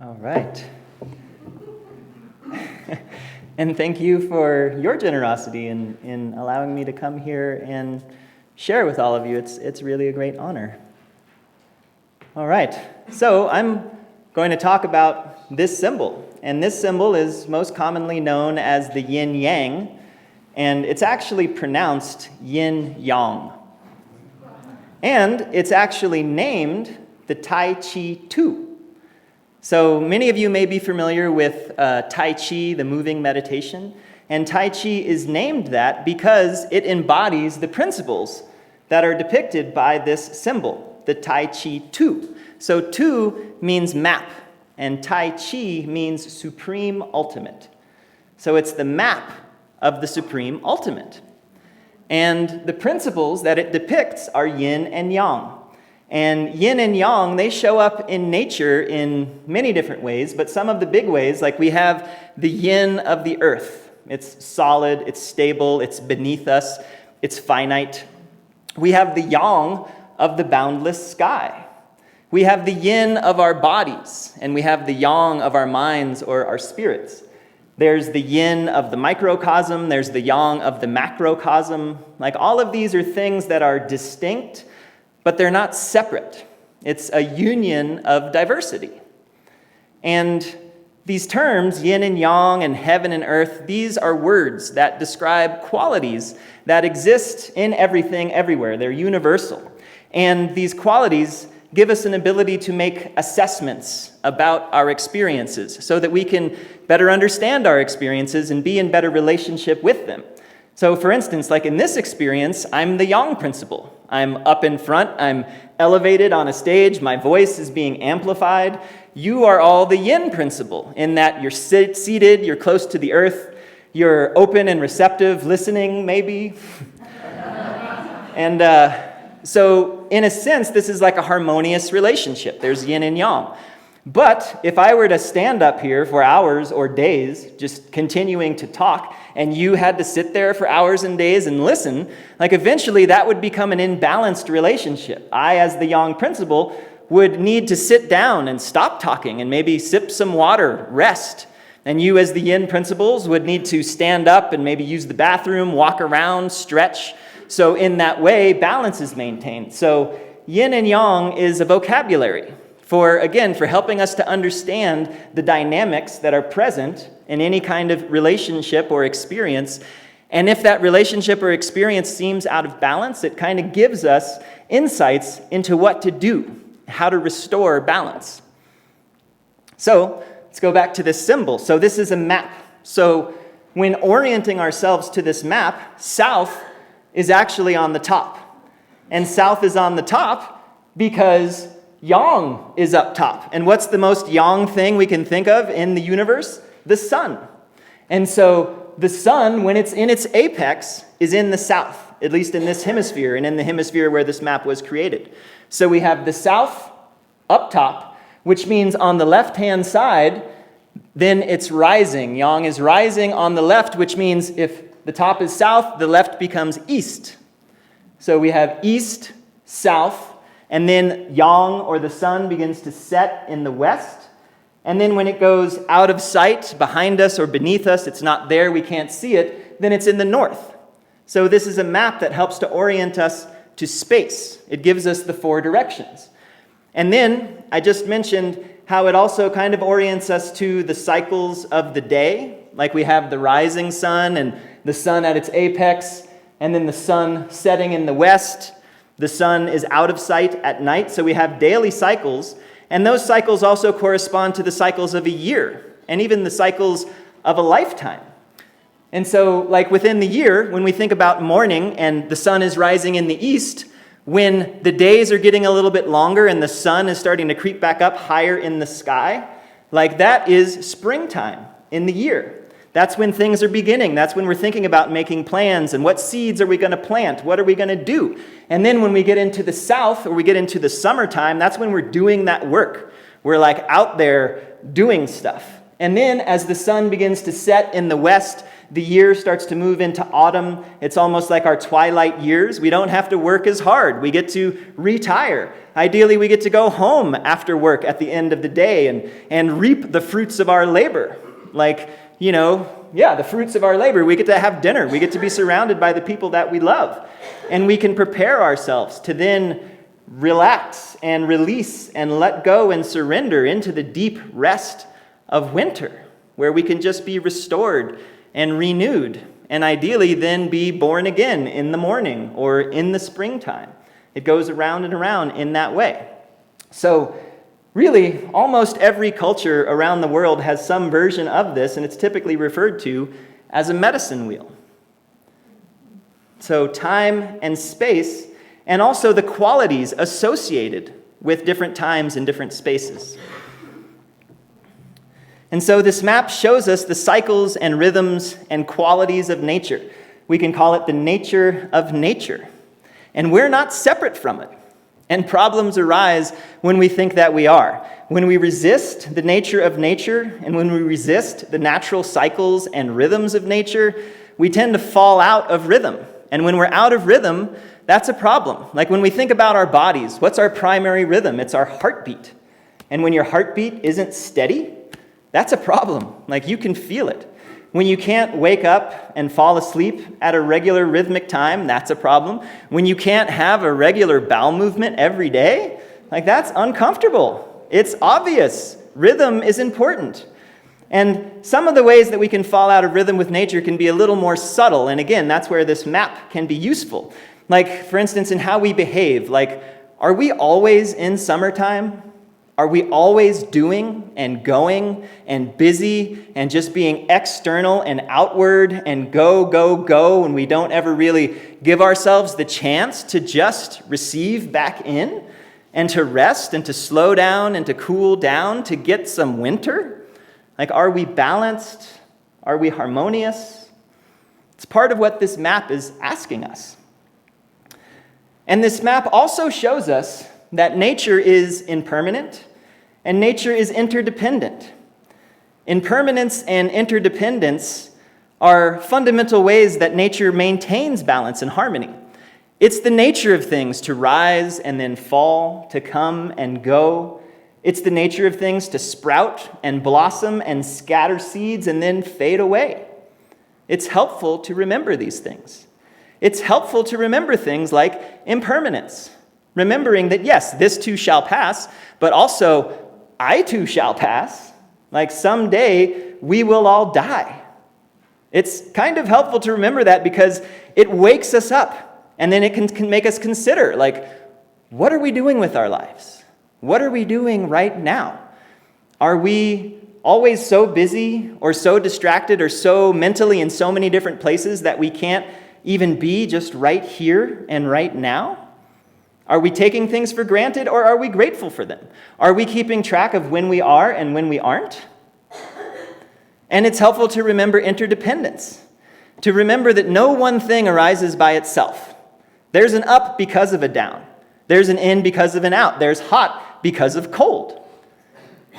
All right. And thank you for your generosity in allowing me to come here and share with all of you. It's really a great honor. All right. So I'm going to talk about this symbol. And this symbol is most commonly known as the Yin Yang. And it's actually pronounced Yin Yang. And it's actually named the Tai Chi 2. So many of you may be familiar with Tai Chi, the moving meditation. And Tai Chi is named that because it embodies the principles that are depicted by this symbol, the Tai Chi 2. So 2 means map, and Tai Chi means supreme ultimate. So it's the map of the supreme ultimate. And the principles that it depicts are yin and yang. And yin and yang, they show up in nature in many different ways, but some of the big ways, like we have the yin of the earth. It's solid, it's stable, it's beneath us, it's finite. We have the yang of the boundless sky. We have the yin of our bodies, and we have the yang of our minds or our spirits. There's the yin of the microcosm, there's the yang of the macrocosm. Like all of these are things that are distinct, but they're not separate. It's a union of diversity. And these terms, yin and yang and heaven and earth, these are words that describe qualities that exist in everything, everywhere. They're universal. And these qualities give us an ability to make assessments about our experiences so that we can better understand our experiences and be in better relationship with them. So for instance, like in this experience, I'm the yang principle. I'm up in front, I'm elevated on a stage, my voice is being amplified. You are all the yin principle in that you're seated, you're close to the earth, you're open and receptive, listening maybe. And so in a sense, this is like a harmonious relationship. There's yin and yang. But if I were to stand up here for hours or days, just continuing to talk, and you had to sit there for hours and days and listen, like eventually that would become an imbalanced relationship. I, as the yang principle, would need to sit down and stop talking and maybe sip some water, rest. And you, as the yin principles, would need to stand up and maybe use the bathroom, walk around, stretch. So in that way, balance is maintained. So yin and yang is a vocabulary for helping us to understand the dynamics that are present in any kind of relationship or experience. And if that relationship or experience seems out of balance, it kind of gives us insights into what to do, how to restore balance. So let's go back to this symbol. So this is a map. So when orienting ourselves to this map, south is actually on the top. And south is on the top because yang is up top. And what's the most yang thing we can think of in the universe? The sun. And so the sun, when it's in its apex, is in the south, at least in this hemisphere and in the hemisphere where this map was created. So we have the south up top, which means on the left-hand side, then it's rising. Yang is rising on the left, which means if the top is south, the left becomes east. So we have east, south, and then yang, or the sun, begins to set in the west. And then when it goes out of sight, behind us or beneath us, it's not there, we can't see it, then it's in the north. So this is a map that helps to orient us to space. It gives us the 4 directions. And then I just mentioned how it also kind of orients us to the cycles of the day. Like we have the rising sun and the sun at its apex, and then the sun setting in the west. The sun is out of sight at night, so we have daily cycles, and those cycles also correspond to the cycles of a year, and even the cycles of a lifetime. And so, like within the year, when we think about morning and the sun is rising in the east, when the days are getting a little bit longer and the sun is starting to creep back up higher in the sky, like that is springtime in the year. That's when things are beginning. That's when we're thinking about making plans and what seeds are we going to plant? What are we going to do? And then when we get into the south or we get into the summertime, that's when we're doing that work. We're like out there doing stuff. And then as the sun begins to set in the west the year starts to move into autumn. It's almost like our twilight years. We don't have to work as hard. We get to retire. Ideally, we get to go home after work at the end of the day and reap the fruits of our labor. The fruits of our labor. We get to have dinner. We get to be surrounded by the people that we love. And we can prepare ourselves to then relax and release and let go and surrender into the deep rest of winter, where we can just be restored and renewed, and ideally then be born again in the morning or in the springtime. It goes around and around in that way. So really, almost every culture around the world has some version of this, and it's typically referred to as a medicine wheel. So time and space, and also the qualities associated with different times and different spaces. And so this map shows us the cycles and rhythms and qualities of nature. We can call it the nature of nature. And we're not separate from it. And problems arise when we think that we are. When we resist the nature of nature, and when we resist the natural cycles and rhythms of nature, we tend to fall out of rhythm. And when we're out of rhythm, that's a problem. Like when we think about our bodies, what's our primary rhythm? It's our heartbeat. And when your heartbeat isn't steady, that's a problem. Like you can feel it. When you can't wake up and fall asleep at a regular rhythmic time, that's a problem. When you can't have a regular bowel movement every day, like that's uncomfortable. It's obvious. Rhythm is important. And some of the ways that we can fall out of rhythm with nature can be a little more subtle. And again, that's where this map can be useful. Like, for instance, in how we behave. Like, are we always in summertime? Are we always doing and going and busy and just being external and outward and go, go, go, and we don't ever really give ourselves the chance to just receive back in and to rest and to slow down and to cool down, to get some winter? Like, are we balanced? Are we harmonious? It's part of what this map is asking us. And this map also shows us that nature is impermanent and nature is interdependent. Impermanence and interdependence are fundamental ways that nature maintains balance and harmony. It's the nature of things to rise and then fall, to come and go. It's the nature of things to sprout and blossom and scatter seeds and then fade away. It's helpful to remember these things. It's helpful to remember things like impermanence, remembering that, yes, this too shall pass, but also I too shall pass. Like someday we will all die. It's kind of helpful to remember that because it wakes us up, and then it can make us consider, like, what are we doing with our lives? What are we doing right now? Are we always so busy or so distracted or so mentally in so many different places that we can't even be just right here and right now? Are we taking things for granted, or are we grateful for them? Are we keeping track of when we are and when we aren't? And it's helpful to remember interdependence, to remember that no one thing arises by itself. There's an up because of a down. There's an in because of an out. There's hot because of cold.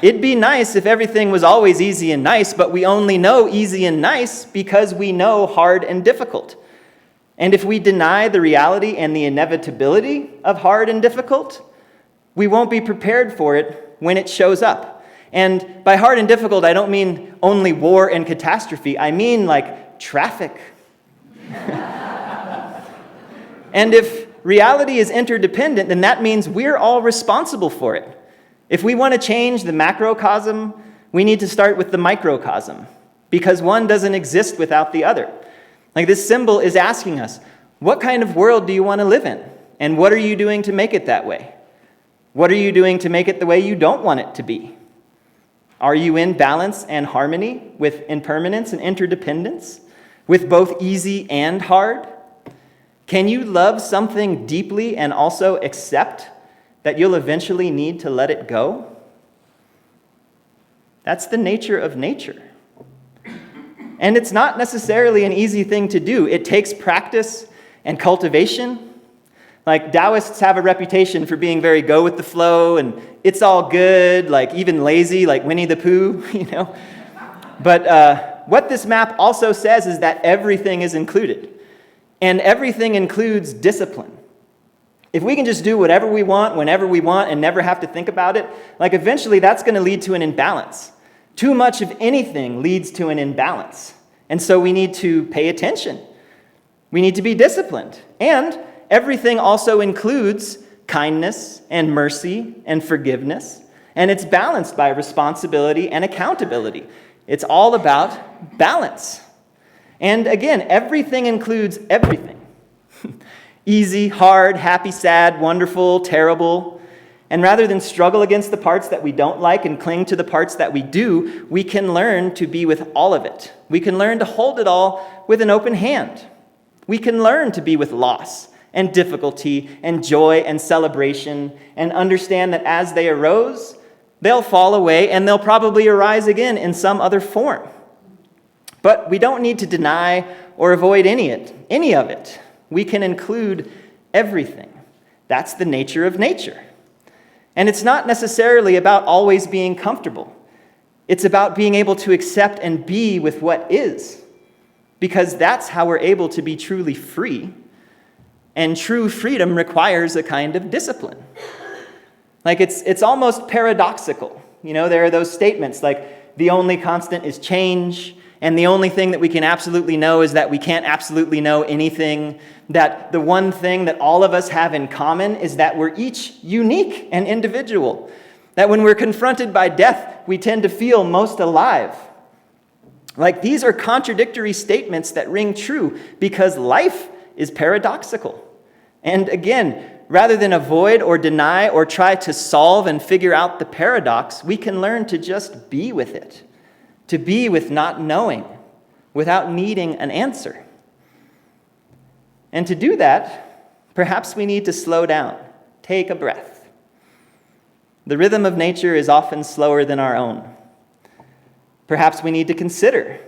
It'd be nice if everything was always easy and nice, but we only know easy and nice because we know hard and difficult. And if we deny the reality and the inevitability of hard and difficult, we won't be prepared for it when it shows up. And by hard and difficult, I don't mean only war and catastrophe. I mean like traffic. And if reality is interdependent, then that means we're all responsible for it. If we want to change the macrocosm, we need to start with the microcosm, because one doesn't exist without the other. Like this symbol is asking us, what kind of world do you want to live in? And what are you doing to make it that way? What are you doing to make it the way you don't want it to be? Are you in balance and harmony with impermanence and interdependence, with both easy and hard? Can you love something deeply and also accept that you'll eventually need to let it go? That's the nature of nature. And it's not necessarily an easy thing to do. It takes practice and cultivation. Like Taoists have a reputation for being very go with the flow and it's all good, like even lazy, like Winnie the Pooh, you know. But what this map also says is that everything is included. And everything includes discipline. If we can just do whatever we want, whenever we want, and never have to think about it, like eventually that's going to lead to an imbalance. Too much of anything leads to an imbalance. And so we need to pay attention. We need to be disciplined. And everything also includes kindness and mercy and forgiveness. And it's balanced by responsibility and accountability. It's all about balance. And again, everything includes everything. Easy, hard, happy, sad, wonderful, terrible. And rather than struggle against the parts that we don't like and cling to the parts that we do, we can learn to be with all of it. We can learn to hold it all with an open hand. We can learn to be with loss and difficulty and joy and celebration and understand that as they arose, they'll fall away and they'll probably arise again in some other form. But we don't need to deny or avoid any of it. We can include everything. That's the nature of nature. And it's not necessarily about always being comfortable. It's about being able to accept and be with what is, because that's how we're able to be truly free. And true freedom requires a kind of discipline. Like it's almost paradoxical. There are those statements like the only constant is change, and the only thing that we can absolutely know is that we can't absolutely know anything, that the one thing that all of us have in common is that we're each unique and individual, that when we're confronted by death, we tend to feel most alive. Like these are contradictory statements that ring true because life is paradoxical. And again, rather than avoid or deny or try to solve and figure out the paradox, we can learn to just be with it. To be with not knowing, without needing an answer. And to do that, perhaps we need to slow down, take a breath. The rhythm of nature is often slower than our own. Perhaps we need to consider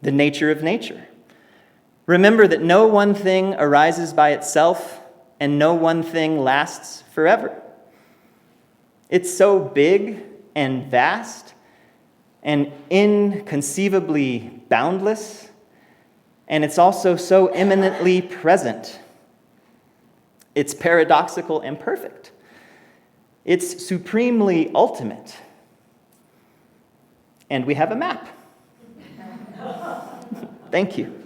the nature of nature. Remember that no one thing arises by itself, and no one thing lasts forever. It's so big and vast and inconceivably boundless, and it's also so eminently present. It's paradoxical and perfect. It's supremely ultimate. And we have a map. Thank you.